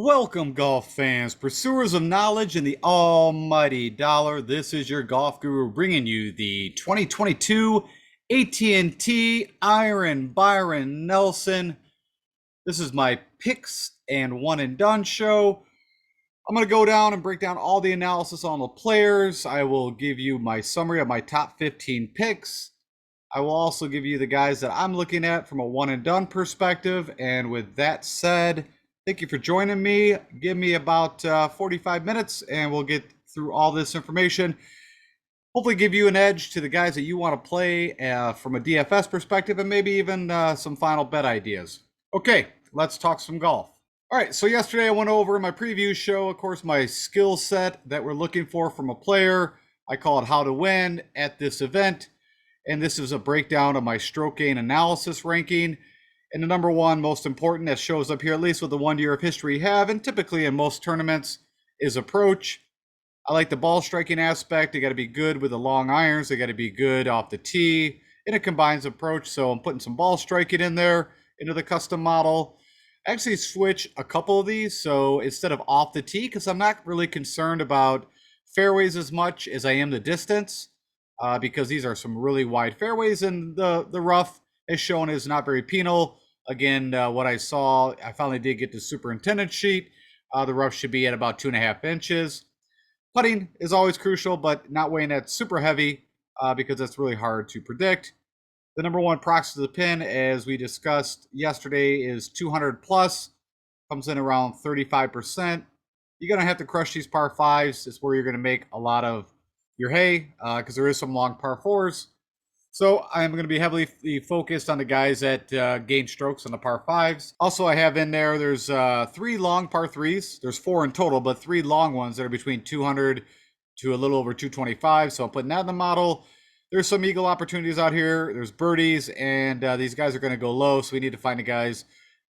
Welcome, golf fans, pursuers of knowledge and the almighty dollar. This is your golf guru bringing you the 2022 AT&T Byron Nelson. This is my picks and one and done show. I'm going to go down and break down all the analysis on the players. I will give you my summary of my top 15 picks. I will also give you the guys that I'm looking at from a one and done perspective. And with that said, thank you for joining me. Give me about 45 minutes and we'll get through all this information. Hopefully give you an edge to the guys that you want to play from a DFS perspective and maybe even some final bet ideas. Okay, let's talk some golf. All right, so yesterday I went over in my preview show, of course, my skill set that we're looking for from a player. I call it how to win at this event. And this is a breakdown of my stroke gain analysis ranking. And the number one most important that shows up here, at least with the 1 year of history you have, and typically in most tournaments, is approach. I like the ball striking aspect. They got to be good with the long irons. They got to be good off the tee. And it combines approach. So I'm putting some ball striking in there into the custom model. I actually switch a couple of these. So instead of off the tee, because I'm not really concerned about fairways as much as I am the distance, because these are some really wide fairways, and the rough, as shown, is not very penal. Again, what I saw, I finally did get the superintendent sheet. The rough should be at about 2.5 inches. Putting is always crucial, but not weighing that super heavy because that's really hard to predict. The number one proxy to the pin, as we discussed yesterday, is 200 plus. Comes in around 35%. You're going to have to crush these par fives. It's where you're going to make a lot of your hay because there is some long par fours. So I'm going to be heavily focused on the guys that gain strokes on the par fives. Also, I have in there, there's 3 long par threes. There's 4 in total, but 3 long ones that are between 200 to a little over 225. So I'm putting that in the model. There's some eagle opportunities out here. There's birdies, and these guys are going to go low. So we need to find the guys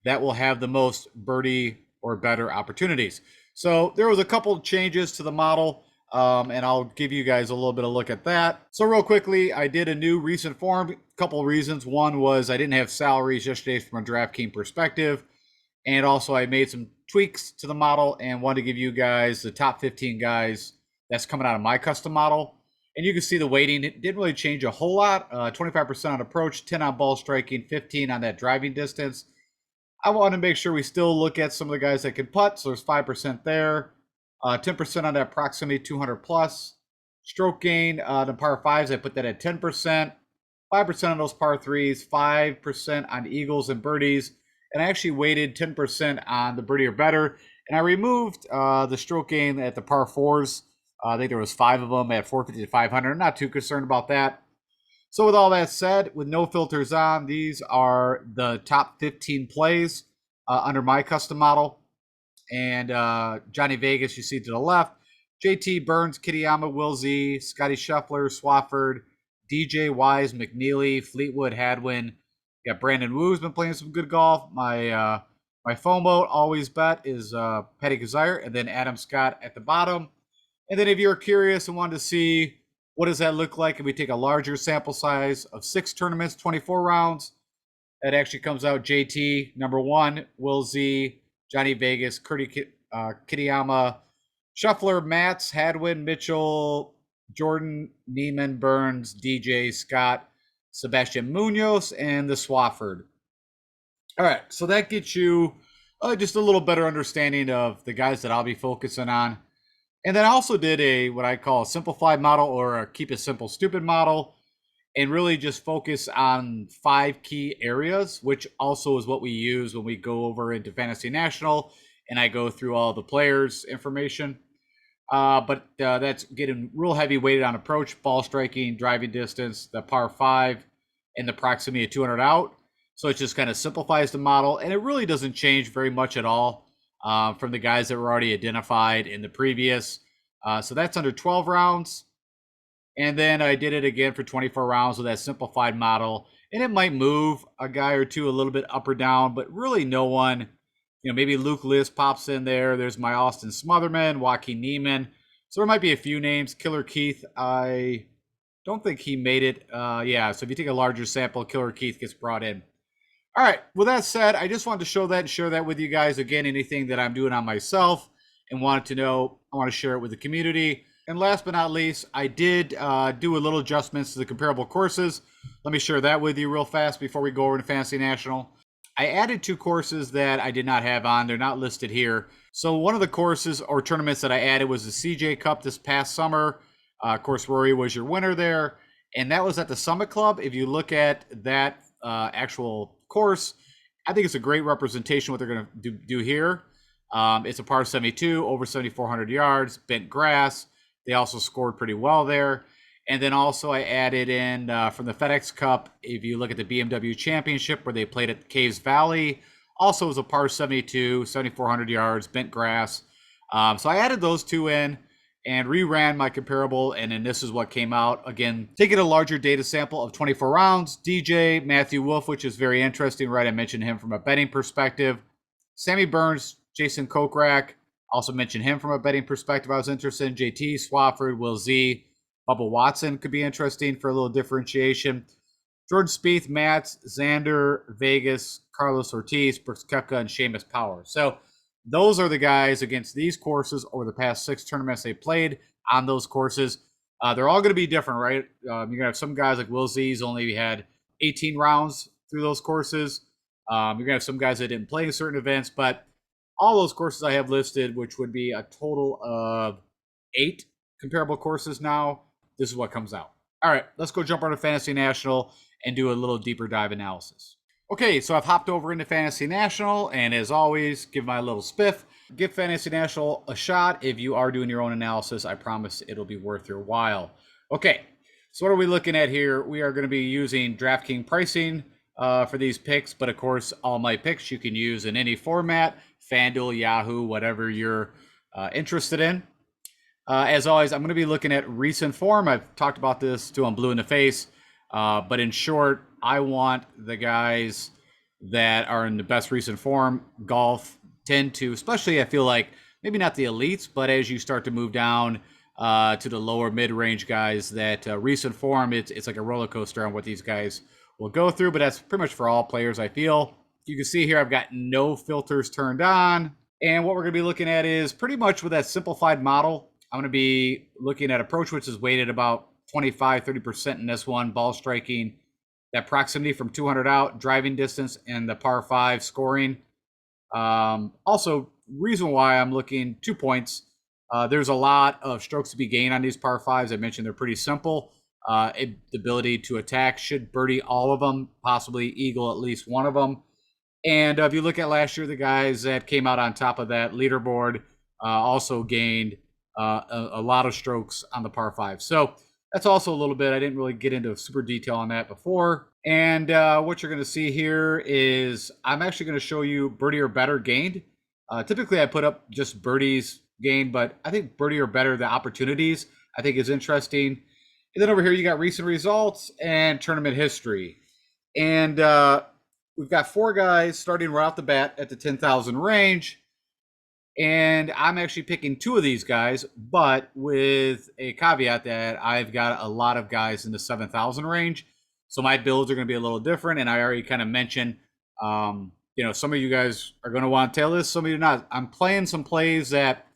that will have the most birdie or better opportunities. So there was a couple of changes to the model. And I'll give you guys a little bit of look at that. So real quickly, I did a new recent form. A couple of reasons. One was I didn't have salaries yesterday from a DraftKings perspective. And also I made some tweaks to the model and wanted to give you guys the top 15 guys that's coming out of my custom model. And you can see the weighting. It didn't really change a whole lot. 25% on approach, 10 on ball striking, 15 on that driving distance. I want to make sure we still look at some of the guys that can putt. So there's 5% there. 10% on that proximity 200 plus. Stroke gain, the par fives, I put that at 10%. 5% on those par threes, 5% on eagles and birdies. And I actually weighted 10% on the birdie or better. And I removed the stroke gain at the par fours. I think there was 5 of them at 450 to 500. I'm not too concerned about that. So with all that said, with no filters on, these are the top 15 plays under my custom model. And Johnny Vegas, you see to the left. JT, Burns, Kitayama, Will Z, Scotty Scheffler, Swafford, DJ, Wise, McNeely, Fleetwood, Hadwin. You got Brandon Wu's been playing some good golf. My FOMO always bet is Petty Kazire, and then Adam Scott at the bottom. And then if you're curious and want to see what does that look like if we take a larger sample size of 6 tournaments, 24 rounds, that actually comes out JT, number 1, Will Z, Johnny Vegas, Kitayama, Scheffler, Matz, Hadwin, Mitchell, Jordan, Neiman, Burns, DJ, Scott, Sebastian Munoz, and the Swafford. All right, so that gets you just a little better understanding of the guys that I'll be focusing on. And then I also did what I call a simplified model, or a keep it simple, stupid model, and really just focus on 5 key areas, which also is what we use when we go over into Fantasy National and I go through all the players' information. But that's getting real heavy weighted on approach, ball striking, driving distance, the par 5, and the proximity of 200 out. So it just kind of simplifies the model, and it really doesn't change very much at all from the guys that were already identified in the previous. So that's under 12 rounds. And then I did it again for 24 rounds with that simplified model. And it might move a guy or two a little bit up or down, but really no one, maybe Luke List pops in there. There's my Austin Smotherman, Joaquin Neiman. So there might be a few names. Killer Keith, I don't think he made it. So if you take a larger sample, Killer Keith gets brought in. All right. With that said, I just wanted to show that and share that with you guys. Again, anything that I'm doing on myself and wanted to know, I want to share it with the community. And last but not least, I did do a little adjustments to the comparable courses. Let me share that with you real fast before we go over to Fantasy National. I added 2 courses that I did not have on. They're not listed here. So one of the courses or tournaments that I added was the CJ Cup this past summer. Of course, Rory was your winner there. And that was at the Summit Club. If you look at that actual course, I think it's a great representation of what they're going to do here. It's a par 72, over 7,400 yards, bent grass. They also scored pretty well there. And then also I added in from the FedEx Cup, if you look at the BMW Championship where they played at Caves Valley, also was a par 72, 7,400 yards, bent grass. So I added those 2 in and reran my comparable, and then this is what came out. Again, taking a larger data sample of 24 rounds. DJ, Matthew Wolf, which is very interesting, right? I mentioned him from a betting perspective. Sammy Burns, Jason Kokrak, also mentioned him from a betting perspective. I was interested in JT, Swafford, Will Z, Bubba Watson could be interesting for a little differentiation. Jordan Spieth, Matz, Xander, Vegas, Carlos Ortiz, Brooks Koepka, and Seamus Power. So those are the guys against these courses over the past 6 tournaments they played on those courses. They're all going to be different, right? You're going to have some guys like Will Z's only had 18 rounds through those courses. You're going to have some guys that didn't play in certain events, but all those courses I have listed, which would be a total of 8 comparable courses now, this is what comes out. All right, let's go jump on to Fantasy National and do a little deeper dive analysis. Okay, so I've hopped over into Fantasy National, and as always, give my little spiff. Give Fantasy National a shot. If you are doing your own analysis, I promise it'll be worth your while. Okay, so what are we looking at here? We are going to be using DraftKings pricing for these picks, but of course, all my picks you can use in any format, FanDuel, Yahoo, whatever you're interested in. As always, I'm going to be looking at recent form. I've talked about this till I'm blue in the face. But in short, I want the guys that are in the best recent form. Golf tend to, especially I feel like, maybe not the elites, but as you start to move down to the lower mid-range guys, that recent form, it's like a roller coaster on what these guys will go through. But that's pretty much for all players, I feel. You can see here I've got no filters turned on. And what we're going to be looking at is pretty much with that simplified model. I'm going to be looking at approach, which is weighted about 25-30% in this one. Ball striking, that proximity from 200 out, driving distance, and the par 5 scoring. Also, reason why I'm looking 2 points. There's a lot of strokes to be gained on these par 5s. I mentioned they're pretty simple. The ability to attack, should birdie all of them, possibly eagle at least one of them. And if you look at last year, the guys that came out on top of that leaderboard also gained a lot of strokes on the par 5. So that's also a little bit, I didn't really get into super detail on that before. And what you're going to see here is I'm actually going to show you birdie or better gained. Typically, I put up just birdies gained, but I think birdie or better, the opportunities, I think is interesting. And then over here, you got recent results and tournament history. And we've got 4 guys starting right off the bat at the 10,000 range. And I'm actually picking 2 of these guys, but with a caveat that I've got a lot of guys in the 7,000 range. So my builds are going to be a little different. And I already kind of mentioned, some of you guys are going to want to tail this, some of you not. I'm playing some plays that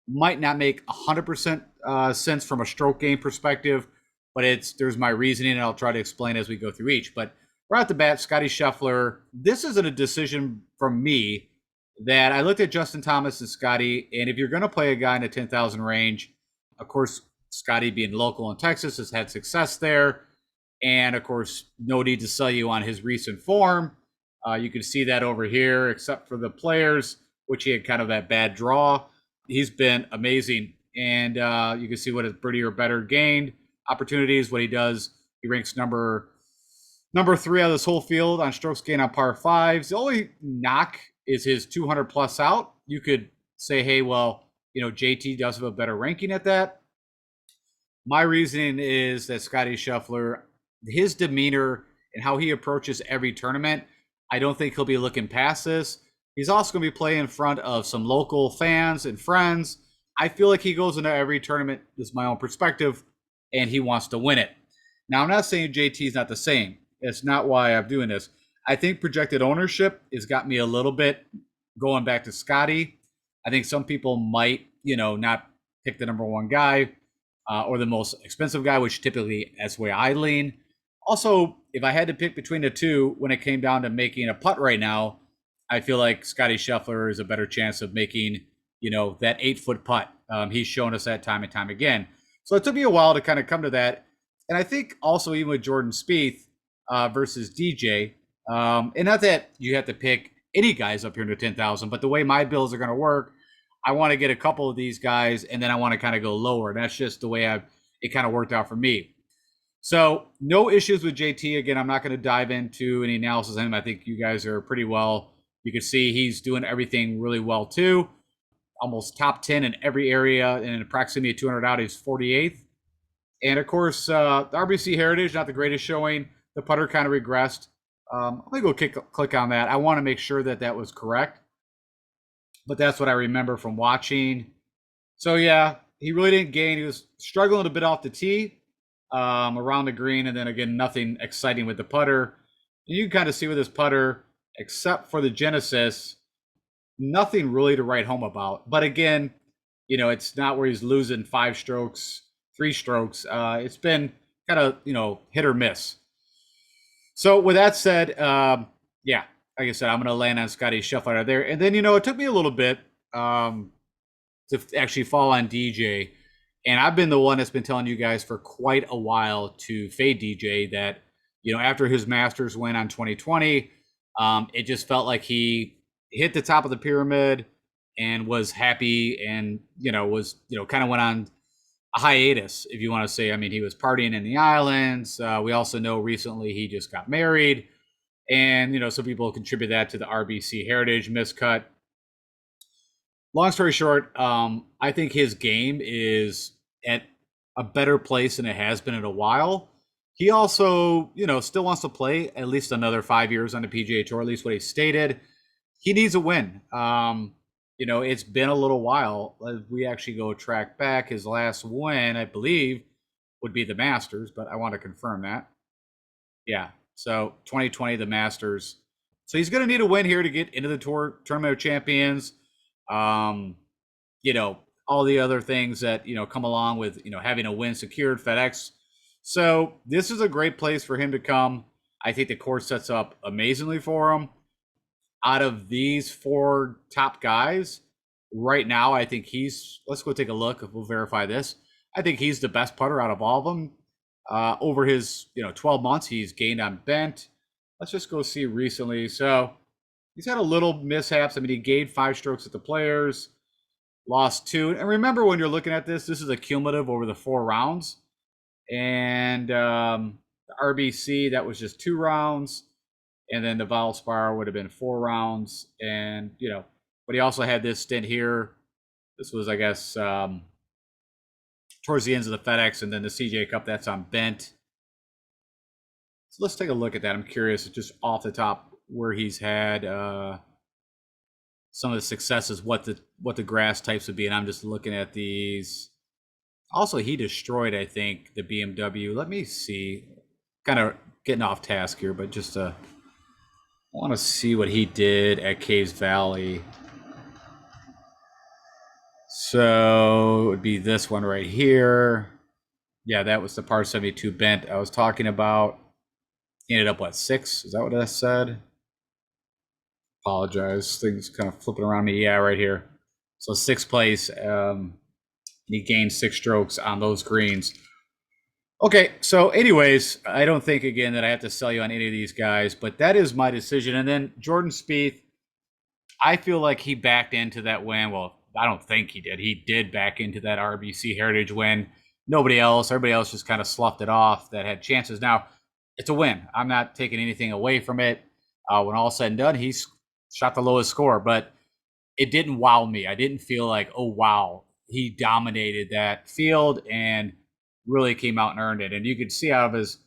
might not make 100% sense from a stroke game perspective, but there's my reasoning, and I'll try to explain as we go through each. But right off the bat, Scotty Scheffler, this isn't a decision from me. That I looked at Justin Thomas and Scotty, and if you're going to play a guy in the 10,000 range, of course, Scotty being local in Texas has had success there. And of course, no need to sell you on his recent form. You can see that over here, except for the players, which he had kind of that bad draw. He's been amazing. And you can see what his birdie or better gained opportunities, what he does. He ranks number 3 out of this whole field on strokes gained on par 5s. The only knock is his 200 plus out. You could say, hey, well, JT does have a better ranking at that. My reasoning is that Scotty Scheffler, his demeanor and how he approaches every tournament, I don't think he'll be looking past this. He's also going to be playing in front of some local fans and friends. I feel like he goes into every tournament, this is my own perspective, and he wants to win it. Now, I'm not saying JT is not the same. That's not why I'm doing this. I think projected ownership has got me a little bit going back to Scotty. I think some people might, not pick the number one guy or the most expensive guy, which typically that's the way I lean. Also, if I had to pick between the two when it came down to making a putt right now, I feel like Scotty Scheffler is a better chance of making, that 8 foot putt. He's shown us that time and time again. So it took me a while to kind of come to that. And I think also even with Jordan Spieth versus DJ, and not that you have to pick any guys up here into 10,000, but the way my bills are going to work, I want to get a couple of these guys and then I want to kind of go lower. And that's just the way it kind of worked out for me. So no issues with JT. Again, I'm not going to dive into any analysis on him. I think you guys are pretty well. You can see he's doing everything really well too. Almost top 10 in every area, and in approximately 200 out, he's 48th. And of course, the RBC Heritage, not the greatest showing. The putter kind of regressed. I'm going to go click on that. I want to make sure that was correct. But that's what I remember from watching. So, yeah, he really didn't gain. He was struggling a bit off the tee around the green. And then, again, nothing exciting with the putter. And you can kind of see with this putter, except for the Genesis, nothing really to write home about. But, again, it's not where he's losing 5 strokes, 3 strokes. It's been kind of, hit or miss. So with that said, yeah, like I said, I'm going to land on Scotty Scheffler there. And then, it took me a little bit to actually fall on DJ. And I've been the one that's been telling you guys for quite a while to fade DJ that, after his Masters win on 2020, it just felt like he hit the top of the pyramid and was happy and, kind of went on a hiatus, if you want to say. I mean, he was partying in the islands. We also know recently he just got married. And, some people contribute that to the RBC Heritage miscut. Long story short, I think his game is at a better place than it has been in a while. He also, still wants to play at least another 5 years on the PGA Tour, at least what he stated. He needs a win. It's been a little while. We actually go track back. His last win, I believe, would be the Masters, but I want to confirm that. Yeah. So 2020, the Masters. So he's going to need a win here to get into the Tournament of Champions. All the other things that, come along with, having a win secured, FedEx. So this is a great place for him to come. I think the course sets up amazingly for him. Out of these 4 top guys right now, I think let's go take a look. We'll verify this. I think he's the best putter out of all of them. Over his, 12 months, he's gained on bent. Let's just go see recently. So he's had a little mishaps. I mean, he gained 5 strokes at the Players, lost 2. And remember, when you're looking at this is a cumulative over the 4 rounds. And the RBC, that was just 2 rounds. And then the Valspar would have been 4 rounds. And, but he also had this stint here. This was, I guess, towards the ends of the FedEx, and then the CJ Cup, that's on bent. So let's take a look at that. I'm curious, just off the top, where he's had some of the successes, what the grass types would be. And I'm just looking at these. Also, he destroyed, I think, the BMW. Let me see. Kind of getting off task here, but just I want to see what he did at Caves Valley. So it would be this one right here. Yeah, that was the par 72 bent I was talking about. He ended up, 6? Is that what I said? Apologize. Things kind of flipping around me. Yeah, right here. So 6th place. He gained 6 strokes on those greens. Okay, so anyways, I don't think, again, that I have to sell you on any of these guys, but that is my decision. And then Jordan Spieth, I feel like he backed into that win. Well, I don't think he did. He did back into that RBC Heritage win. Everybody else just kind of sloughed it off that had chances. Now, it's a win. I'm not taking anything away from it. When all said and done, he's shot the lowest score, but it didn't wow me. I didn't feel like, oh, wow, he dominated that field and really came out and earned it. And you could see out of his,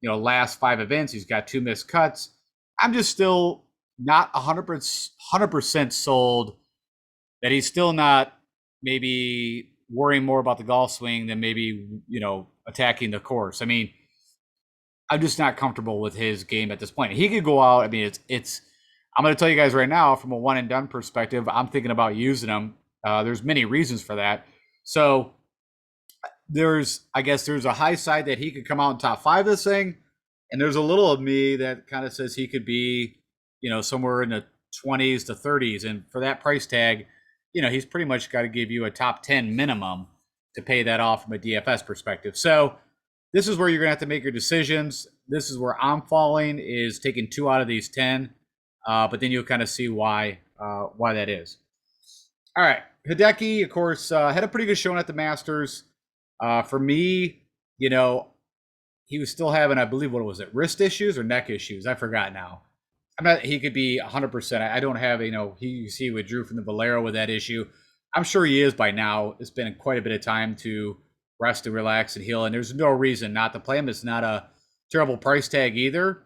last 5 events, he's got 2 missed cuts. I'm just still not 100% sold that he's still not maybe worrying more about the golf swing than maybe, attacking the course. I mean, I'm just not comfortable with his game at this point. He could go out. I mean, it's. I'm going to tell you guys right now, from a one and done perspective, I'm thinking about using him. There's many reasons for that. So I guess there's a high side that he could come out in top five of this thing, and there's a little of me that kind of says he could be, somewhere in the 20s to 30s, and for that price tag, he's pretty much got to give you a top 10 minimum to pay that off from a DFS perspective. So this is where you're gonna have to make your decisions. This is where I'm falling, is taking 2 out of these 10, but then you'll kind of see why that is. All right, Hideki, of course, had a pretty good showing at the Masters. For me, he was still having, I believe, what was it, wrist issues or neck issues? I forgot now. He could be 100%. I don't have, he withdrew from the Valero with that issue. I'm sure he is by now. It's been quite a bit of time to rest and relax and heal, and there's no reason not to play him. It's not a terrible price tag either.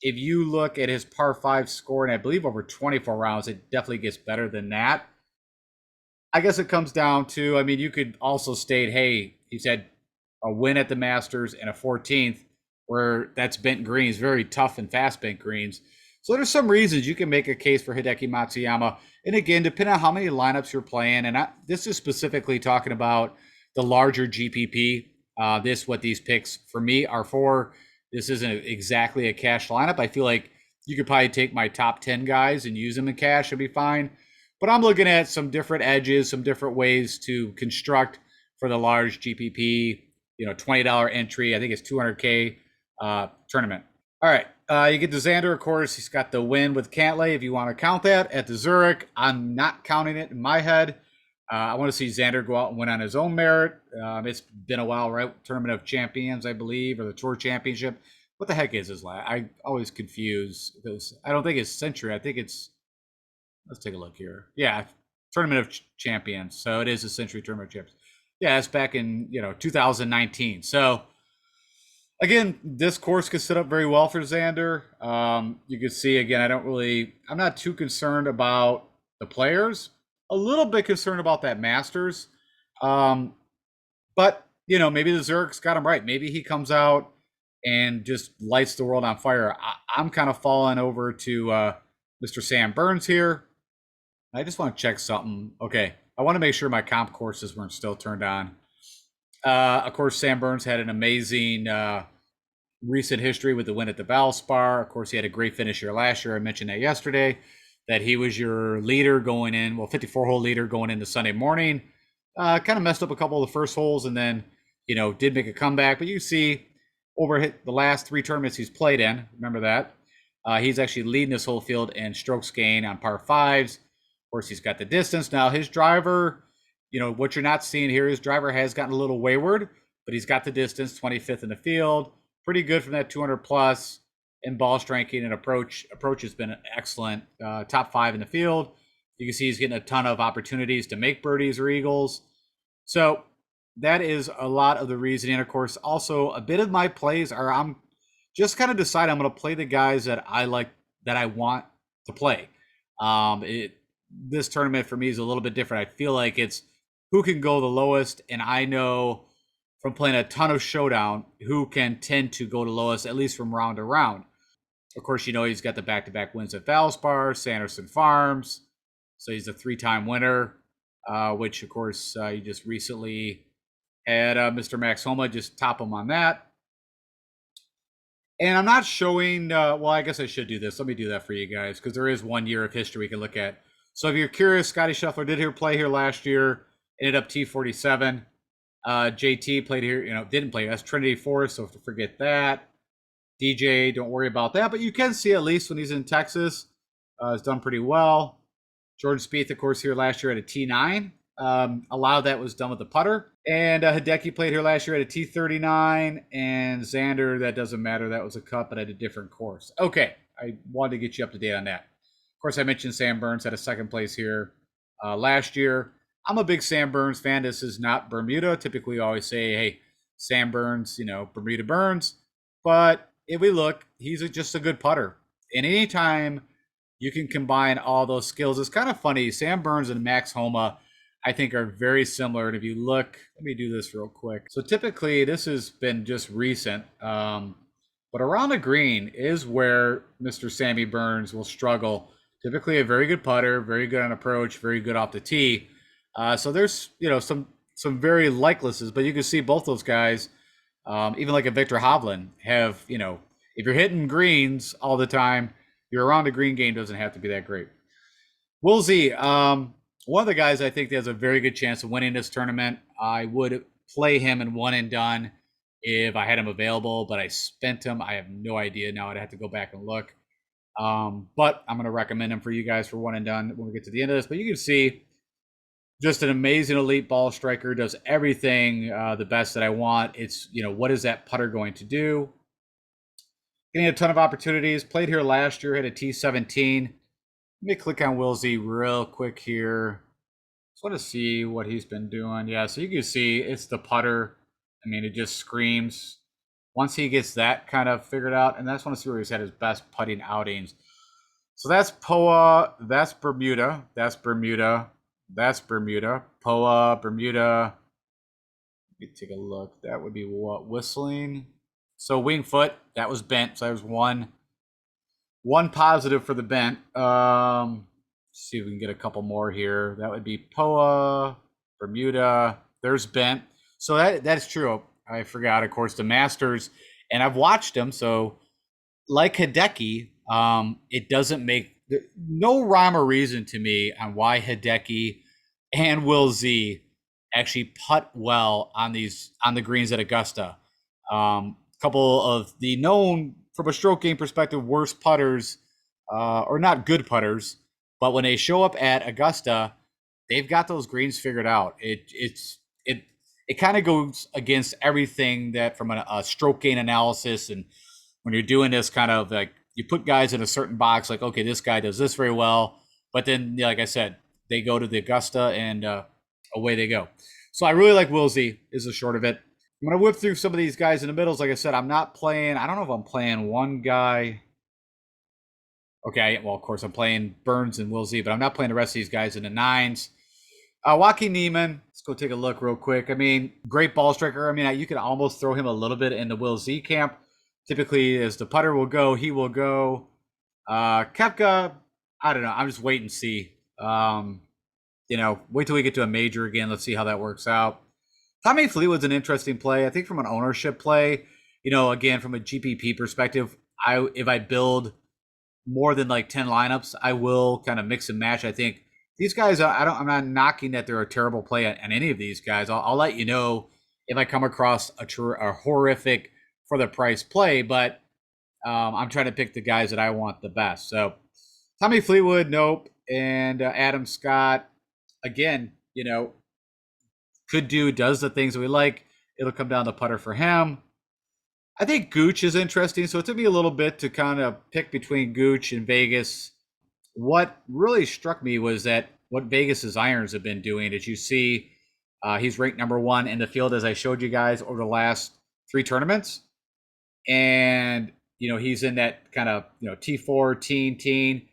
If you look at his par 5 score, and I believe over 24 rounds, it definitely gets better than that. I guess it comes down to, you could also state, hey, he's had a win at the Masters and a 14th, where that's bent greens, very tough and fast bent greens. So there's some reasons you can make a case for Hideki Matsuyama. And again, depending on how many lineups you're playing, and this is specifically talking about the larger GPP. What these picks for me are for. This isn't exactly a cash lineup. I feel like you could probably take my top 10 guys and use them in cash and be fine. But I'm looking at some different edges, some different ways to construct for the large GPP, $20 entry. I think it's 200K tournament. All right. You get to Xander, of course. He's got the win with Cantlay, if you want to count that, at the Zurich. I'm not counting it in my head. I want to see Xander go out and win on his own merit. It's been a while, right? Tournament of Champions, I believe, or the Tour Championship. What the heck is his last? I always confuse those. I don't think it's Century. I think it's, let's take a look here. Yeah, Tournament of Champions. So it is a Century Tournament of Champions. Yeah, it's back in 2019. So again, this course could set up very well for Xander. You can see again, I'm not too concerned about the players. A little bit concerned about that Masters. But maybe the Zurich's got him right. Maybe he comes out and just lights the world on fire. I'm kind of falling over to Mr. Sam Burns here. I just want to check something. Okay, I want to make sure my comp courses weren't still turned on. Of course, Sam Burns had an amazing recent history with the win at the Valspar. Of course, he had a great finish here last year. I mentioned that yesterday, that he was your leader going in, 54-hole leader going into Sunday morning. Kind of messed up a couple of the first holes and then, did make a comeback. But you see, over the last 3 tournaments he's played in, remember that, he's actually leading this whole field in strokes gained on par 5s. Of course, he's got the distance. Now, his driver, what you're not seeing here, his driver has gotten a little wayward, but he's got the distance, 25th in the field. Pretty good from that 200 plus, and ball striking and approach. Approach has been excellent. Top 5 in the field. You can see he's getting a ton of opportunities to make birdies or eagles. So that is a lot of the reasoning. Of course, also a bit of my plays are I'm just kind of decide I'm going to play the guys that I like, that I want to play. This tournament for me is a little bit different. I feel like it's who can go the lowest, and I know from playing a ton of Showdown who can tend to go to lowest, at least from round to round. Of course, he's got the back-to-back wins at Valspar, Sanderson Farms, so he's a 3-time winner, which, of course, he just recently had Mr. Max Homa just top him on that. And I'm not showing, I guess I should do this. Let me do that for you guys, because there is 1 year of history we can look at. So if you're curious, Scotty Scheffler did play here last year, ended up T47. JT played here, didn't play. That's Trinity Forest, so forget that. DJ, don't worry about that. But you can see at least when he's in Texas, has done pretty well. Jordan Spieth, of course, here last year at a T9. A lot of that was done with the putter. And Hideki played here last year at a T39. And Xander, that doesn't matter. That was a cut, but at a different course. Okay, I wanted to get you up to date on that. Of course, I mentioned Sam Burns had a second place here last year. I'm a big Sam Burns fan. This is not Bermuda. Typically, we always say, hey, Sam Burns, Bermuda Burns. But if we look, he's just a good putter. And anytime you can combine all those skills, it's kind of funny. Sam Burns and Max Homa, I think are very similar. And if you look, let me do this real quick. So typically, this has been just recent, but around the green is where Mr. Sammy Burns will struggle. Typically, a very good putter, very good on approach, very good off the tee. So there's some very likelesses, but you can see both those guys, even like a Victor Hovland, have if you're hitting greens all the time, your around the green game doesn't have to be that great. Woolsey, one of the guys I think that has a very good chance of winning this tournament. I would play him in one and done if I had him available, but I spent him. I have no idea now. I'd have to go back and look. But I'm going to recommend him for you guys for one and done when we get to the end of this. But you can see just an amazing elite ball striker, does everything the best that I want. It's, what is that putter going to do? Getting a ton of opportunities. Played here last year, had a T17. Let me click on Wilsey real quick here. Just want to see what he's been doing. Yeah, so you can see it's the putter. I mean, it just screams. Once he gets that kind of figured out, and I just want to see where he's had his best putting outings. So that's POA, that's Bermuda, that's Bermuda, that's Bermuda, POA, Bermuda. Let me take a look. That would be what? Whistling. So Winged Foot, that was bent. So that was one positive for the bent. Let's see if we can get a couple more here. That would be POA, Bermuda. There's bent. So that's true. I forgot, of course, the Masters, and I've watched them. So, like Hideki, it doesn't make no rhyme or reason to me on why Hideki and Will Z actually putt well on the greens at Augusta. Couple of the known, from a stroke game perspective, worst putters, or not good putters, but when they show up at Augusta, they've got those greens figured out. It kind of goes against everything that from a stroke gain analysis. And when you're doing this kind of like, you put guys in a certain box, like, okay, this guy does this very well. But then, like I said, they go to the Augusta and away they go. So I really like Wilsey is the short of it. I'm going to whip through some of these guys in the middles. Like I said, I'm not playing. I don't know if I'm playing one guy. Okay, well, of course, I'm playing Burns and Wilsey, but I'm not playing the rest of these guys in the nines. Joaquin Niemann, let's go take a look real quick. I mean, great ball striker. I mean, you could almost throw him a little bit in the Will Z camp. Typically, as the putter will go, he will go. Koepka, I don't know. I'm just wait and see. Wait till we get to a major again. Let's see how that works out. Tommy Fleetwood's an interesting play. I think from an ownership play, again, from a GPP perspective, if I build more than like 10 lineups, I will kind of mix and match. I think these guys, I'm not knocking that they're a terrible play on any of these guys. I'll let you know if I come across a horrific for the price play, but I'm trying to pick the guys that I want the best. So Tommy Fleetwood, nope. And Adam Scott, again, does the things that we like. It'll come down to putter for him. I think Gooch is interesting. So it took me a little bit to kind of pick between Gooch and Vegas. What really struck me was that what Vegas's irons have been doing. As you see, he's ranked number 1 in the field, as I showed you guys over the last 3 tournaments. And, he's in that kind of, T4, teen.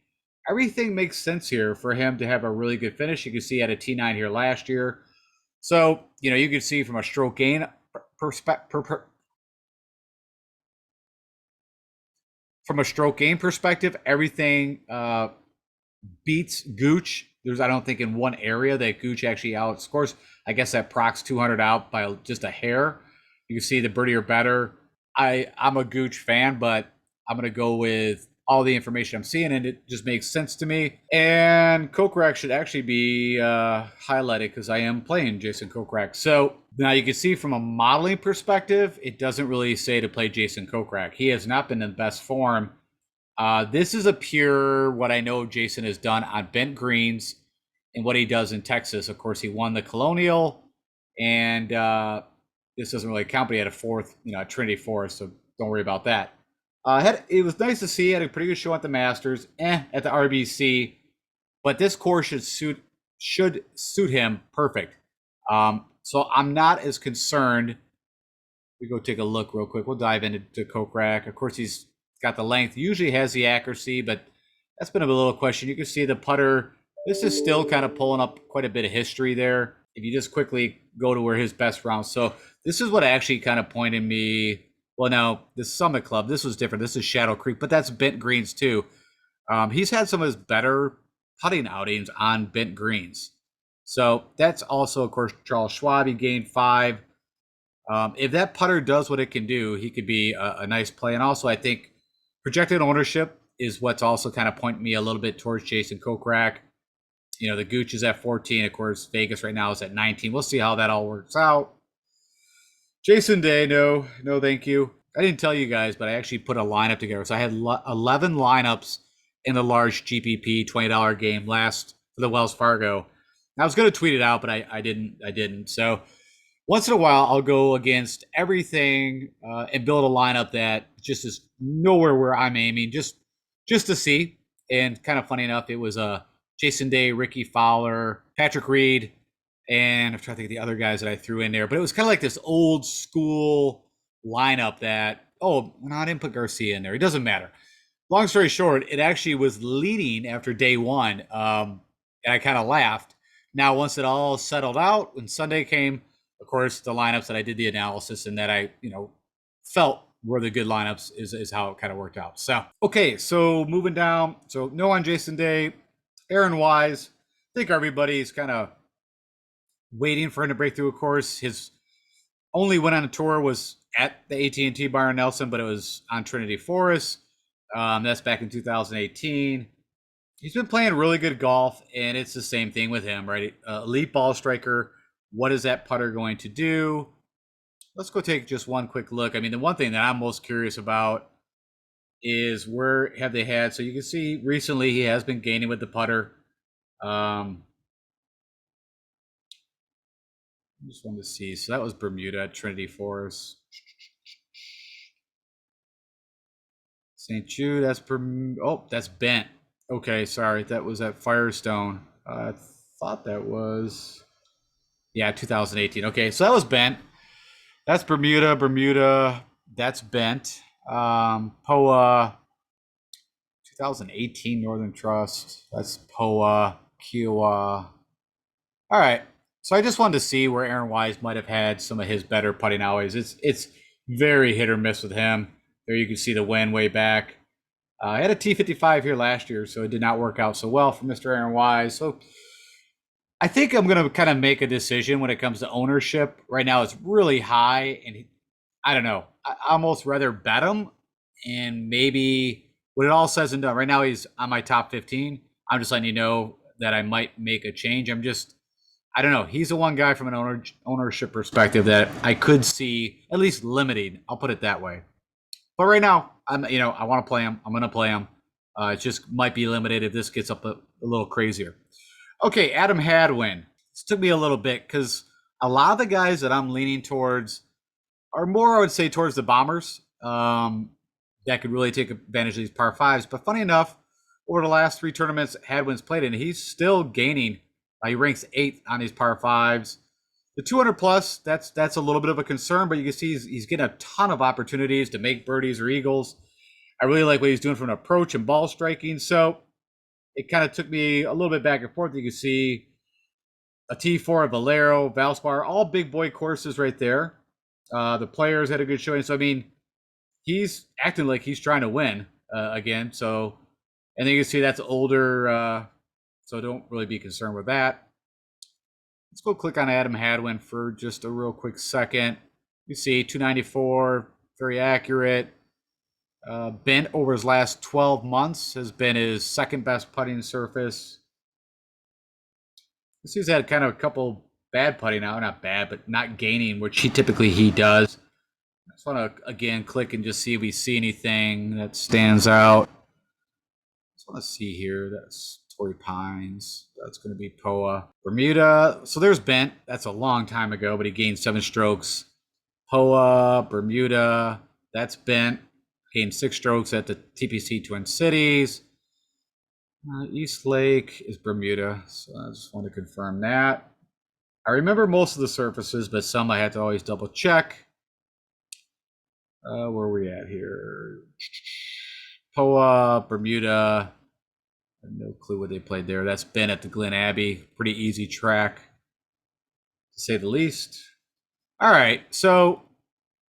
Everything makes sense here for him to have a really good finish. You can see he had a T9 here last year. So, you can see from a stroke gain perspective, everything beats Gooch. I don't think in one area that Gooch actually outscores. I guess that Proc's 200 out by just a hair. You can see the birdie or better. I'm a Gooch fan, but I'm going to go with all the information I'm seeing, and it just makes sense to me. And Kokrak should actually be highlighted because I am playing Jason Kokrak. So now you can see from a modeling perspective, it doesn't really say to play Jason Kokrak. He has not been in the best form. This is a pure what I know Jason has done on bent greens and what he does in Texas. Of course, he won the Colonial, and this doesn't really count, but he had a 4th, at Trinity Forest, so don't worry about that. It was nice to see. He had a pretty good show at the Masters, at the RBC, but this course should suit him perfect. So I'm not as concerned. We go take a look real quick. We'll dive into Kokrak. Of course, he's got the length. Usually has the accuracy, but that's been a little question. You can see the putter This is still kind of pulling up quite a bit of history there. If you just quickly go to where his best rounds. So this is what actually kind of pointed me. Well, now the Summit Club, this was different. This is Shadow Creek, but that's bent greens too. He's had some of his better putting outings on bent greens. So that's also, of course, Charles Schwab. He gained 5. If that putter does what it can do, he could be a nice play. And also, I think projected ownership is what's also kind of pointing me a little bit towards Jason Kokrak. You know, the Gooch is at 14. Of course, Vegas right now is at 19. We'll see how that all works out. Jason Day, no, thank you. I didn't tell you guys, but I actually put a lineup together. So I had 11 lineups in the large GPP $20 game last for the Wells Fargo. I was going to tweet it out, but I didn't. So once in a while, I'll go against everything and build a lineup that just is nowhere where I'm aiming, just to see. And kind of funny enough, it was Jason Day, Ricky Fowler, Patrick Reed, and I'm trying to think of the other guys that I threw in there. But it was kind of like this old school lineup that, no, I didn't put Garcia in there. It doesn't matter. Long story short, it actually was leading after day one. And I kind of laughed. Now, once it all settled out, when Sunday came, of course, the lineups that I did the analysis and that I, felt were the good lineups is how it kind of worked out. So, okay, so moving down. So no on Jason Day, Aaron Wise. I think everybody's kind of waiting for him to break through. Of course, his only win on a tour was at the AT&T Byron Nelson, but it was on Trinity Forest. That's back in 2018. He's been playing really good golf, and it's the same thing with him, right? Elite ball striker. What is that putter going to do? Let's go take just one quick look. I mean, the one thing that I'm most curious about is where have they had. So you can see recently he has been gaining with the putter. I just wanted to see. So that was Bermuda, Trinity Forest. St. Jude, that's bent. Okay, sorry. That was at Firestone. I thought that was, 2018. Okay, so that was bent. That's Bermuda. That's bent. POA, 2018 Northern Trust. That's POA, Kiowa. All right. So I just wanted to see where Aaron Wise might have had some of his better putting outings. It's very hit or miss with him. There you can see the win way back. I had a T55 here last year, so it did not work out so well for Mr. Aaron Wise. So I think I'm going to kind of make a decision when it comes to ownership. Right now it's really high, and I don't know. I almost rather bet him, and maybe when it all says and done, right now he's on my top 15. I'm just letting you know that I might make a change. I don't know. He's the one guy from an ownership perspective that I could see at least limiting. I'll put it that way. But right now, I want to play him. I'm going to play him. It just might be limited if this gets up a little crazier. Okay, Adam Hadwin. This took me a little bit because a lot of the guys that I'm leaning towards are more, I would say, towards the Bombers that could really take advantage of these par fives. But funny enough, over the last 3 tournaments Hadwin's played in, he's still gaining. He ranks 8th on these par fives. The 200 plus, that's a little bit of a concern, but you can see he's getting a ton of opportunities to make birdies or eagles. I really like what he's doing from an approach and ball striking. So it kind of took me a little bit back and forth. You can see a T4, Valero, Valspar, all big boy courses right there. The players had a good showing. So, I mean, he's acting like he's trying to win again. So, and then you can see that's older. So don't really be concerned with that. Let's go click on Adam Hadwin for just a real quick second. You see 294, very accurate. Bent over his last 12 months has been his second best putting surface. He's had kind of a couple bad putting out, not bad, but not gaining, which he does. I just want to, again, click and just see if we see anything that stands out. I just want to see here. That's Torrey Pines. That's going to be POA. Bermuda. So there's Bent. That's a long time ago, but he gained 7 strokes. POA, Bermuda. That's Bent. Gained 6 strokes at the TPC Twin Cities. East Lake is Bermuda. So I just want to confirm that. I remember most of the surfaces, but some I had to always double check. Where are we at here? POA, Bermuda. No clue what they played there. That's been at the Glen Abbey. Pretty easy track, to say the least. All right, so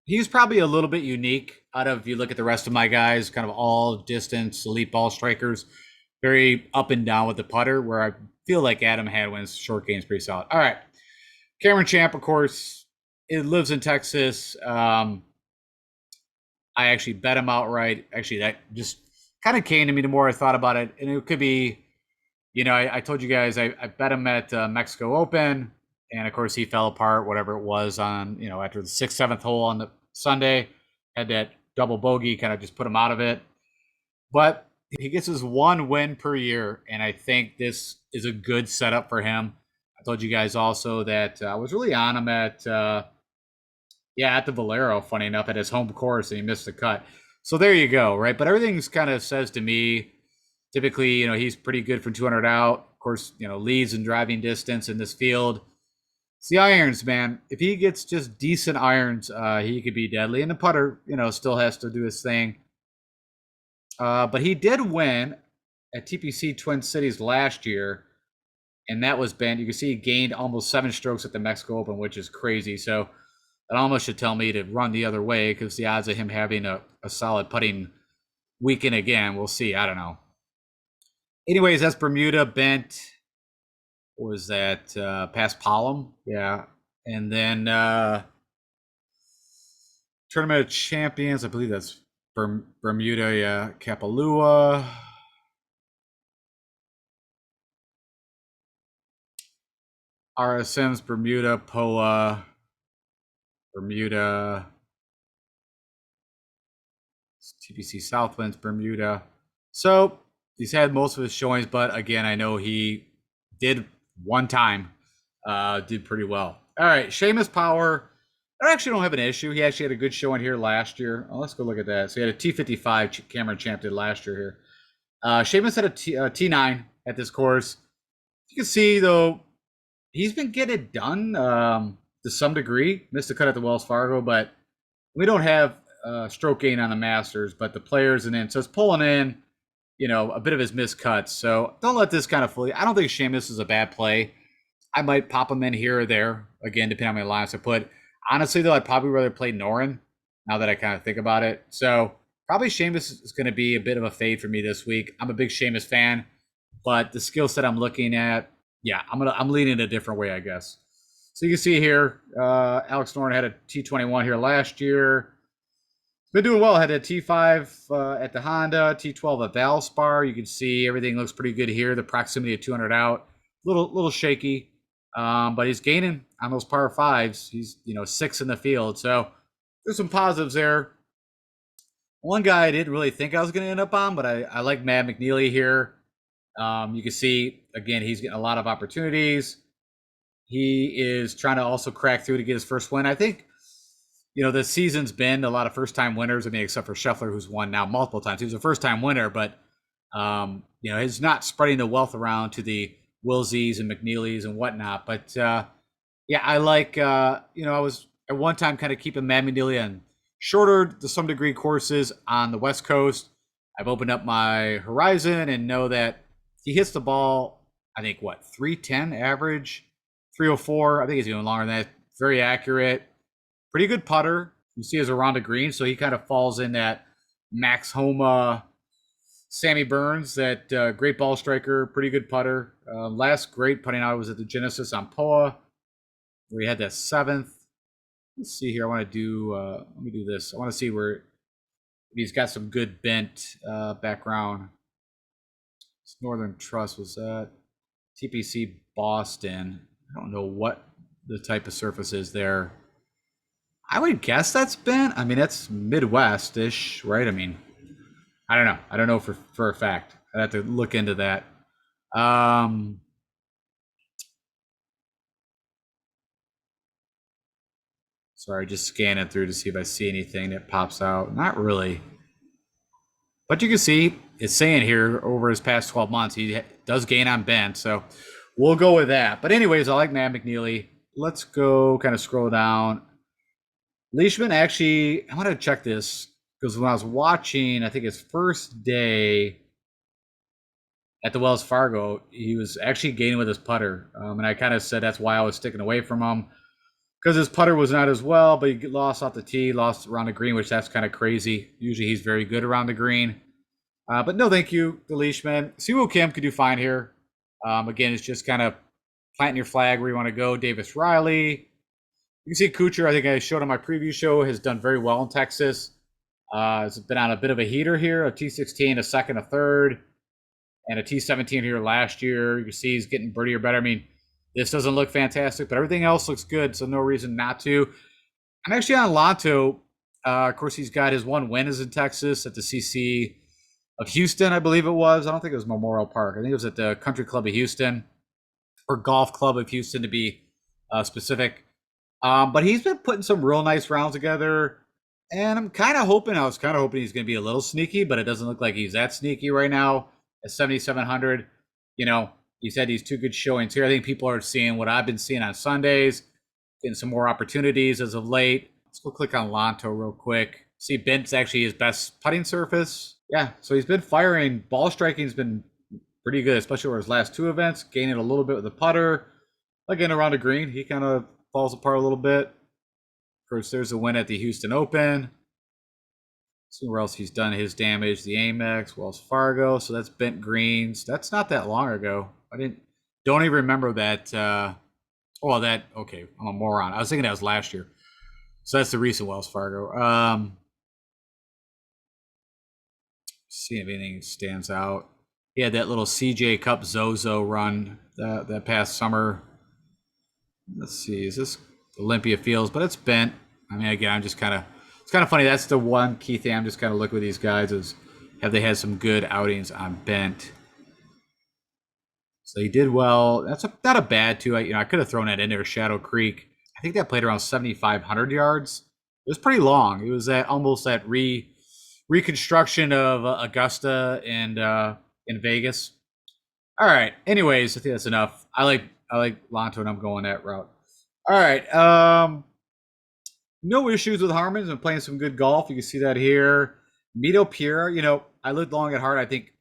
he's probably a little bit unique out of, if you look at the rest of my guys, kind of all distance elite ball strikers, very up and down with the putter, where I feel like Adam Hadwin's short game is pretty solid. All right, Cameron Champ, of course, it lives in Texas. I actually bet him outright. Actually, that just kind of came to me the more I thought about it. And it could be, I told you guys I bet him at Mexico Open. And of course, he fell apart, whatever it was on, after the sixth, seventh hole on the Sunday, had that double bogey, kind of just put him out of it. But he gets his one win per year. And I think this is a good setup for him. I told you guys also that I was really on him at the Valero, funny enough, at his home course, and he missed the cut. So there you go, right? But everything's kind of says to me, typically, he's pretty good from 200 out. Of course, leads in driving distance in this field. It's the irons, man. If he gets just decent irons, he could be deadly. And the putter, still has to do his thing. But he did win at TPC Twin Cities last year, and that was banned. You can see he gained almost 7 strokes at the Mexico Open, which is crazy. So that almost should tell me to run the other way, because the odds of him having a solid putting weekend again, we'll see. I don't know. Anyways, that's Bermuda, bent. What was that? Past Palm? Yeah. And then Tournament of Champions, I believe that's Bermuda, yeah. Kapalua. RSM's Bermuda, POA, Bermuda. TPC Southwind's Bermuda. So he's had most of his showings, but again, I know he did one time, did pretty well. All right, Seamus Power. I actually don't have an issue. He actually had a good showing here last year. Oh, let's go look at that. So he had a T55 Cameron Champ did last year here. Seamus had a T9 at this course. You can see, though, he's been getting it done to some degree. Missed a cut at the Wells Fargo, but we don't have stroke gain on the Masters, but the players and then so it's pulling in, a bit of his missed cuts. So don't let this kind of fool you. I don't think Seamus is a bad play. I might pop him in here or there, again, depending on my lines I put. Honestly, though, I'd probably rather play Noren now that I kind of think about it. So probably Seamus is going to be a bit of a fade for me this week. I'm a big Seamus fan, but the skill set I'm looking at, yeah, I'm leaning a different way, I guess. So you can see here, Alex Noren had a T21 here last year. Been doing well. Had a T5 at the Honda, T12 at Valspar. You can see everything looks pretty good here. The proximity of 200 out, little shaky, but he's gaining on those par fives. He's 6 in the field, so there's some positives there. One guy I didn't really think I was going to end up on, but I like Matt McNeely here. You can see again he's getting a lot of opportunities. He is trying to also crack through to get his first win. I think the season's been a lot of first-time winners. I mean, except for Scheffler, who's won now multiple times. He was a first-time winner, but he's not spreading the wealth around to the Willsies and McNeelys and whatnot. But I like. I was at one time kind of keeping Matt McNeely on shorter, to some degree, courses on the West Coast. I've opened up my horizon and know that he hits the ball. I think 310 average, 304. I think he's even longer than that. Very accurate. Pretty good putter. You see, as around the green, so he kind of falls in that Max Homa, Sammy Burns, that great ball striker, pretty good putter. Last great putting out was at the Genesis on POA, where he had that 7th. Let's see here. I want to do. Let me do this. I want to see where he's got some good bent background. This Northern Trust was that TPC Boston. I don't know what the type of surface is there. I would guess that's bent. I mean, that's Midwest-ish, right? I mean, I don't know. I don't know for a fact. I'd have to look into that. Sorry, just scanning through to see if I see anything that pops out. Not really. But you can see it's saying here over his past 12 months, he does gain on bent. So we'll go with that. But anyways, I like Matt McNeely. Let's go kind of scroll down. Leishman, actually, I want to check this because when I was watching, I think his first day, at the Wells Fargo, he was actually gaining with his putter. And I kind of said that's why I was sticking away from him because his putter was not as well, but he lost off the tee, lost around the green, which that's kind of crazy. Usually he's very good around the green. But no, thank you, the Leashman. Siwoo Kim could do fine here. Again, it's just kind of planting your flag where you want to go. Davis Riley. You can see Kuchar, I think I showed on my preview show, has done very well in Texas. Has been on a bit of a heater here, a T16, a second, a third, and a T17 here last year. You can see he's getting birdier better. I mean, this doesn't look fantastic, but everything else looks good, so no reason not to. I'm actually on Lanto. Of course, he's got his one win is in Texas at the CC of Houston, I believe it was. I don't think it was Memorial Park. I think it was at the Country Club of Houston, or Golf Club of Houston to be specific. But he's been putting some real nice rounds together. And I was kind of hoping he's going to be a little sneaky, but it doesn't look like he's that sneaky right now at 7,700. You know, he's had these two good showings here. I think people are seeing what I've been seeing on Sundays, getting some more opportunities as of late. Let's go click on Lanto real quick. See, Bent's actually his best putting surface. Yeah, so he's been firing. Ball striking's been pretty good, especially over his last two events, gaining a little bit with the putter. Again, around the green, he kind of falls apart a little bit. Of course, there's a win at the Houston Open. See where else he's done his damage. The Amex, Wells Fargo. So that's bent greens. That's not that long ago. Don't even remember that. Okay, I'm a moron. I was thinking that was last year. So that's the recent Wells Fargo. See if anything stands out. He had that little CJ Cup Zozo run that past summer. Let's see, is this Olympia Fields? But it's bent. I mean, again, it's kind of funny. That's the one key thing I'm just kind of looking with these guys is have they had some good outings on bent. So he did well. That's not a bad two. I could have thrown that in there. Shadow Creek. I think that played around 7,500 yards. It was pretty long. It was almost that reconstruction of Augusta and in Vegas. All right. Anyways, I think that's enough. I like Lanto, and I'm going that route. All right. No issues with Harmon's. Been playing some good golf. You can see that here. Mito Pierre, I looked long and hard. I think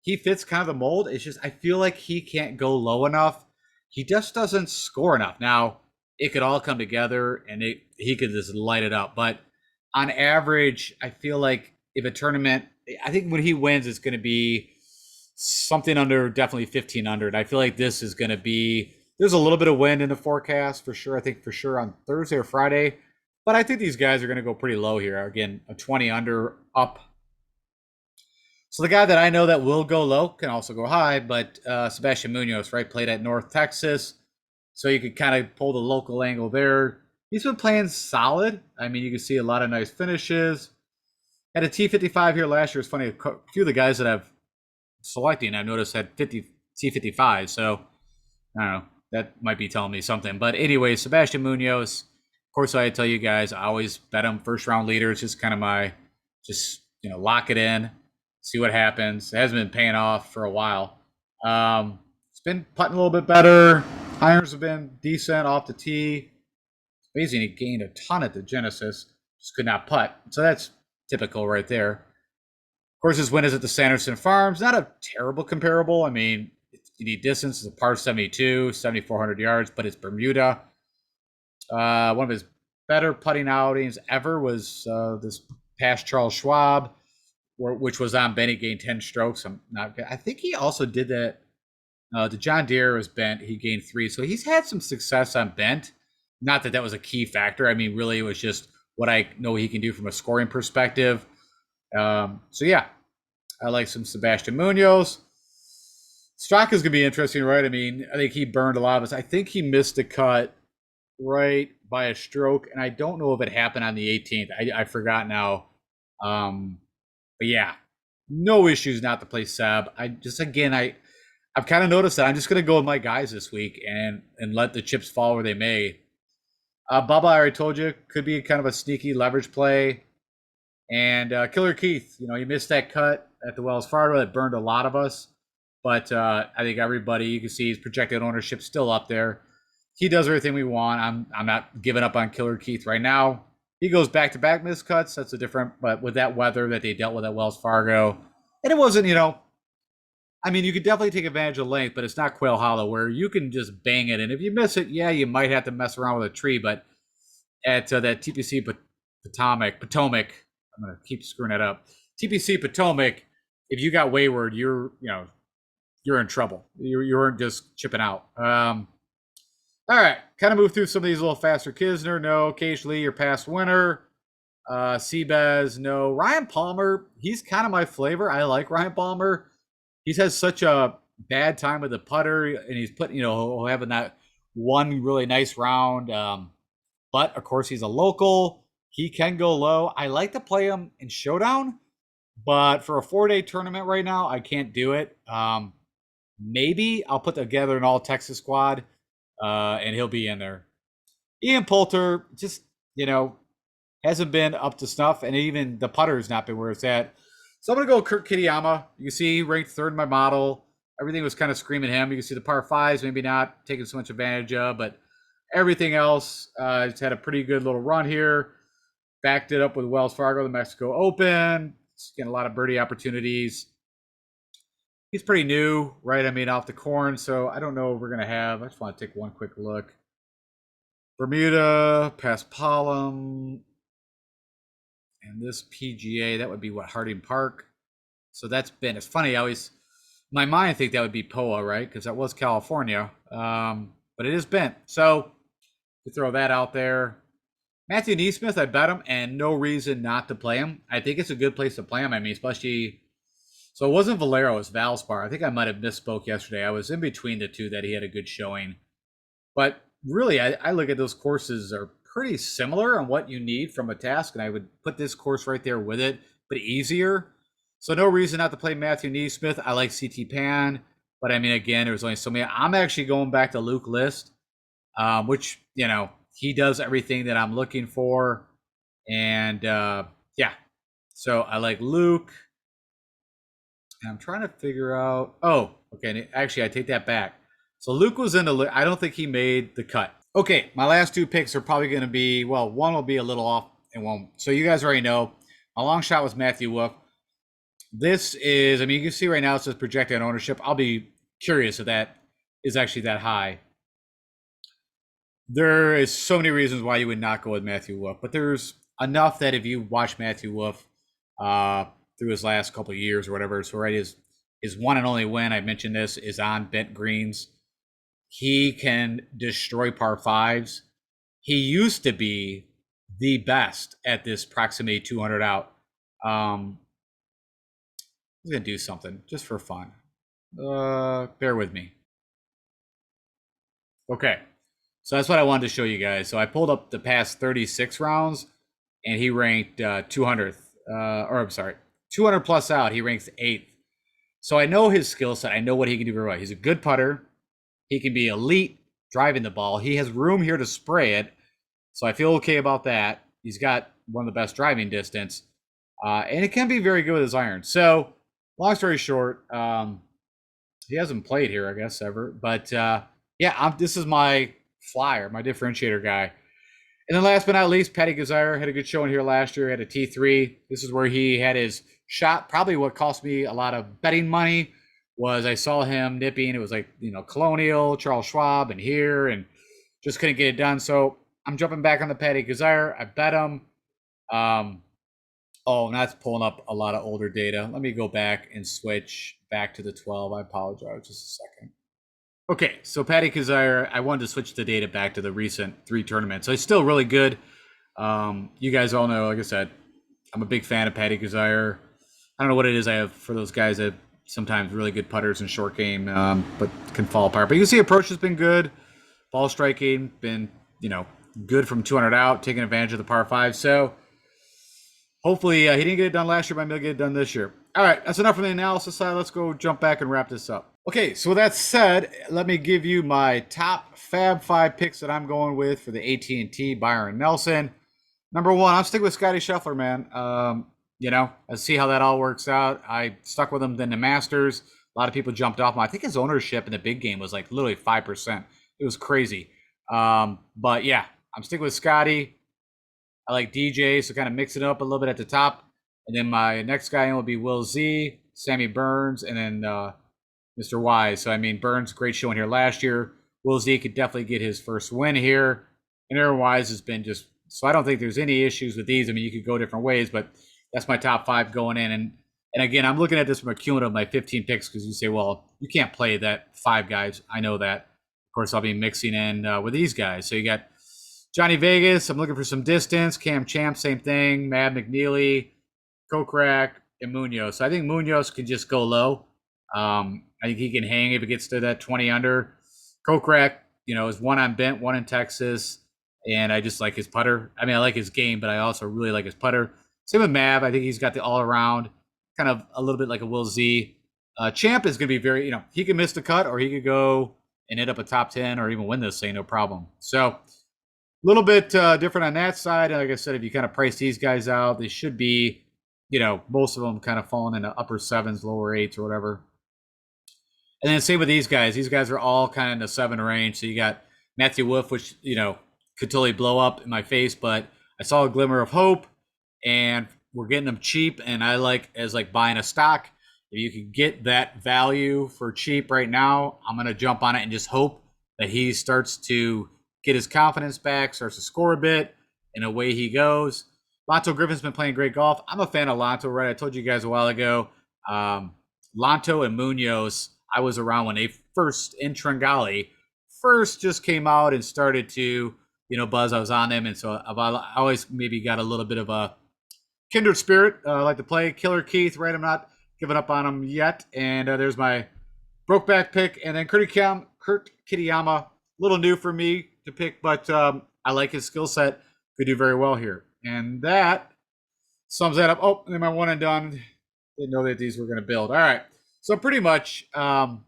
he fits kind of the mold. It's just I feel like he can't go low enough. He just doesn't score enough. Now, it could all come together, and he could just light it up. But on average, I feel like if a tournament, I think when he wins, it's going to be something under, definitely 1,500. I feel like this is going to be, there's a little bit of wind in the forecast for sure. I think for sure on Thursday or Friday. But I think these guys are going to go pretty low here. Again, a 20 under up. So the guy that I know that will go low can also go high, but Sebastian Munoz, right, played at North Texas. So you could kind of pull the local angle there. He's been playing solid. I mean, you can see a lot of nice finishes. Had a T55 here last year. It's funny, a few of the guys that I've selecting, I've noticed had 50 T55. So I don't know. That might be telling me something. But anyway, Sebastian Munoz. Of course, I tell you guys, I always bet him first round leader. It's just kind of lock it in, see what happens. It hasn't been paying off for a while. It's been putting a little bit better. Irons have been decent off the tee. It's amazing he gained a ton at the Genesis. Just could not putt. So that's typical right there. Of course, his win is at the Sanderson Farms. Not a terrible comparable. I mean, you need distance. It's a par 72, 7,400 yards, but it's Bermuda. One of his better putting outings ever was this past Charles Schwab, which was on bent. He gained 10 strokes. I think he also did that. The John Deere was bent. He gained 3. So he's had some success on bent. Not that was a key factor. I mean, really, it was just what I know he can do from a scoring perspective. So yeah, I like some Sebastian Munoz. Straka's going to be interesting, right? I mean, I think he burned a lot of us. I think he missed a cut right by a stroke, and I don't know if it happened on the 18th. I forgot now. But yeah, no issues not to play Seb. I've kind of noticed that I'm just going to go with my guys this week and let the chips fall where they may. Bubba, I already told you, could be kind of a sneaky leverage play. And Killer Keith, he missed that cut at the Wells Fargo that burned a lot of us. But I think everybody, you can see his projected ownership still up there. He does everything we want. I'm not giving up on Killer Keith right now. He goes back-to-back missed cuts. That's but with that weather that they dealt with at Wells Fargo. And it wasn't, I mean, you could definitely take advantage of length, but it's not Quail Hollow where you can just bang it. And if you miss it, yeah, you might have to mess around with a tree. But at that TPC Potomac, I'm gonna keep screwing it up. TPC Potomac, if you got wayward, you're in trouble. You weren't just chipping out. All right, kind of move through some of these a little faster. Kisner, no. Occasionally, your past winner. Seabez, no. Ryan Palmer, he's kind of my flavor. I like Ryan Palmer. He's had such a bad time with the putter, and he's put, having that one really nice round. But of course, he's a local. He can go low. I like to play him in Showdown, but for a 4-day tournament right now, I can't do it. Maybe I'll put together an all Texas squad, and he'll be in there. Ian Poulter just, hasn't been up to snuff, and even the putter's not been where it's at. So I'm going to go Kurt Kitayama. You can see he ranked third in my model. Everything was kind of screaming him. You can see the par fives, maybe not taking so much advantage of, but everything else, it's had a pretty good little run here. Backed it up with Wells Fargo, the Mexico Open. It's getting a lot of birdie opportunities. He's pretty new, right? I mean, off the corn, so I don't know what we're going to have. I just want to take one quick look. Bermuda, Paspalum, and this PGA, that would be what, Harding Park? So that's been, it's funny, I always, my mind think that would be POA, right? Because that was California, but it is bent. So to throw that out there. Matthew Neesmith, I bet him, and no reason not to play him. I think it's a good place to play him. I mean, especially, so it wasn't Valero, it was Valspar. I think I might have misspoke yesterday. I was in between the two that he had a good showing. But really, I look at those courses are pretty similar on what you need from a task, and I would put this course right there with it, but easier. So no reason not to play Matthew Neesmith. I like CT Pan, but I mean, again, there was only so many. I'm actually going back to Luke List, which, he does everything that I'm looking for. And yeah, so I like Luke. And I'm trying to figure out. Oh, okay. Actually, I take that back. So Luke was in the. I don't think he made the cut. Okay, my last two picks are probably going to be, well, one will be a little off and one. So you guys already know. My long shot was Matthew Wolff. This is, I mean, you can see right now it says projected ownership. I'll be curious if that is actually that high. There is so many reasons why you would not go with Matthew Wolff, but there's enough that if you watch Matthew Wolff through his last couple of years or whatever, so right, his one and only win, I mentioned this, is on bent greens. He can destroy par fives. He used to be the best at this proximity 200 out. I'm gonna do something just for fun. Bear with me. Okay. So that's what I wanted to show you guys. So I pulled up the past 36 rounds, and he ranked 200th, or I'm sorry, 200 plus out. He ranks 8th. So I know his skill set. I know what he can do very well. He's a good putter. He can be elite driving the ball. He has room here to spray it. So I feel okay about that. He's got one of the best driving distance. And it can be very good with his iron. So long story short, he hasn't played here, I guess, ever. But yeah, this is my flyer, my differentiator guy. And then last but not least, Patty Gazire had a good showing here last year. Had a T3. This is where he had his shot. Probably what cost me a lot of betting money was I saw him nipping. It was like, Colonial, Charles Schwab, and here, and just couldn't get it done. So I'm jumping back on the Patty Gazire. I bet him. Oh, that's pulling up a lot of older data. Let me go back and switch back to the 12. I apologize. Just a second. Okay, so Patty Kazire, I wanted to switch the data back to the recent 3 tournaments. So he's still really good. You guys all know, like I said, I'm a big fan of Patty Kazire. I don't know what it is I have for those guys that sometimes really good putters in short game, but can fall apart. But you can see approach has been good. Ball striking, been, good from 200 out, taking advantage of the par 5. So hopefully he didn't get it done last year, but maybe he'll get it done this year. All right, that's enough from the analysis side. Let's go jump back and wrap this up. Okay, so with that said, let me give you my top Fab 5 picks that I'm going with for the AT&T Byron Nelson. Number 1, I'm sticking with Scotty Scheffler, man. Let's see how that all works out. I stuck with him in the Masters. A lot of people jumped off him. I think his ownership in the big game was like literally 5%. It was crazy. But yeah, I'm sticking with Scotty. I like DJ, so kind of mix it up a little bit at the top. And then my next guy in will be Will Z, Sammy Burns, and then Mr. Wise. So, I mean, Burns, great showing here last year. Will Z could definitely get his first win here. And Aaron Wise has been just, so I don't think there's any issues with these. I mean, you could go different ways, but that's my top 5 going in. And again, I'm looking at this from a cumulative of my 15 picks because you say, well, you can't play that 5 guys. I know that. Of course, I'll be mixing in with these guys. So you got Johnny Vegas. I'm looking for some distance. Cam Champ, same thing. Mad McNeely, Kokrak, and Munoz. So I think Munoz can just go low. I think he can hang if it gets to that 20 under. Kokrak, is one on Bent, one in Texas, and I just like his putter. I mean, I like his game, but I also really like his putter. Same with Mav. I think he's got the all-around, kind of a little bit like a Will Z. Champ is going to be very, he can miss the cut, or he could go and hit up a top 10 or even win this thing, no problem. So a little bit different on that side. And like I said, if you kind of price these guys out, they should be, most of them kind of falling into upper 7s, lower 8s or whatever. And then same with these guys. These guys are all kind of in the 7 range. So you got Matthew Wolf, which, could totally blow up in my face, but I saw a glimmer of hope, and we're getting them cheap. And I like buying a stock. If you can get that value for cheap right now, I'm going to jump on it and just hope that he starts to get his confidence back, starts to score a bit, and away he goes. Lanto Griffin's been playing great golf. I'm a fan of Lanto, right? I told you guys a while ago. Lanto and Munoz, I was around when they first, in Tringali, first just came out and started to, buzz. I was on them, and so I always maybe got a little bit of a kindred spirit. I like to play. Killer Keith, right? I'm not giving up on him yet. And there's my Brokeback pick. And then Kurt Kitayama, a little new for me to pick, but I like his skill set. Could do very well here. And that sums that up. Oh, and then my one and done. Didn't know that these were going to build. All right. So pretty much, of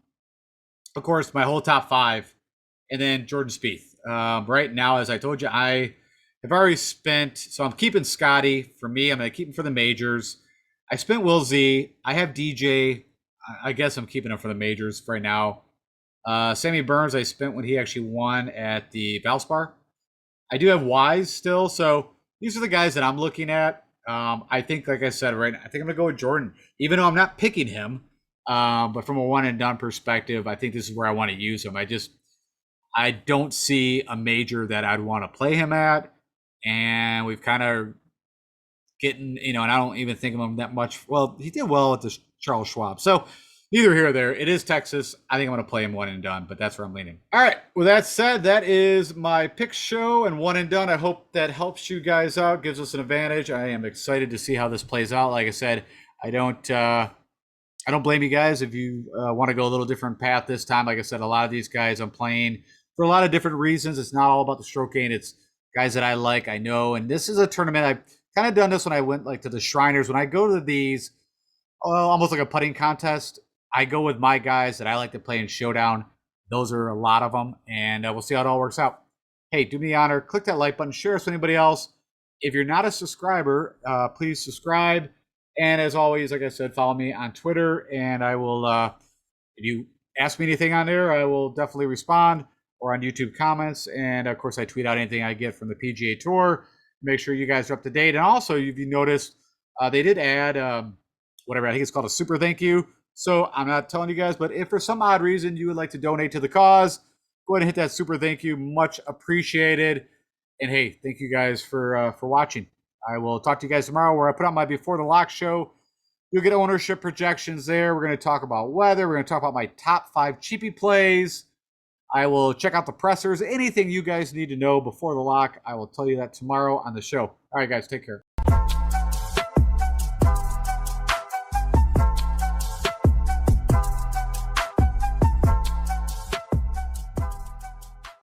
course, my whole top 5. And then Jordan Spieth. Right now, as I told you, I have already spent. So I'm keeping Scotty. For me, I'm going to keep him for the majors. I spent Will Z. I have DJ. I guess I'm keeping him for the majors right now. Sammy Burns, I spent when he actually won at the Valspar. I do have Wise still. So these are the guys that I'm looking at. I think, like I said, right now, I think I'm going to go with Jordan, even though I'm not picking him. But from a one and done perspective, I think this is where I want to use him. I don't see a major that I'd want to play him at. And we've kind of getting, and I don't even think of him that much. Well, he did well at the Charles Schwab. So neither here or there. It is Texas. I think I'm going to play him one and done, but that's where I'm leaning. All right. With that said, that is my pick show and one and done. I hope that helps you guys out, gives us an advantage. I am excited to see how this plays out. Like I said, I don't blame you guys if you want to go a little different path this time. Like I said, a lot of these guys I'm playing for a lot of different reasons. It's not all about the stroke gain. It's guys that I like, I know. And this is a tournament. I've kind of done this when I went to the Shriners. When I go to these, almost like a putting contest, I go with my guys that I like to play in Showdown. Those are a lot of them. And we'll see how it all works out. Hey, do me the honor. Click that like button. Share us with anybody else. If you're not a subscriber, please subscribe. And as always, like I said, follow me on Twitter, and I will, if you ask me anything on there, I will definitely respond, or on YouTube comments. And of course, I tweet out anything I get from the PGA Tour. Make sure you guys are up to date. And also, if you noticed, they did add whatever, I think it's called a super thank you. So I'm not telling you guys, but if for some odd reason you would like to donate to the cause, go ahead and hit that super thank you. Much appreciated. And hey, thank you guys for watching. I will talk to you guys tomorrow where I put out my Before the Lock show. You'll get ownership projections there. We're going to talk about weather. We're going to talk about my top 5 cheapie plays. I will check out the pressers. Anything you guys need to know before the lock, I will tell you that tomorrow on the show. All right, guys, take care.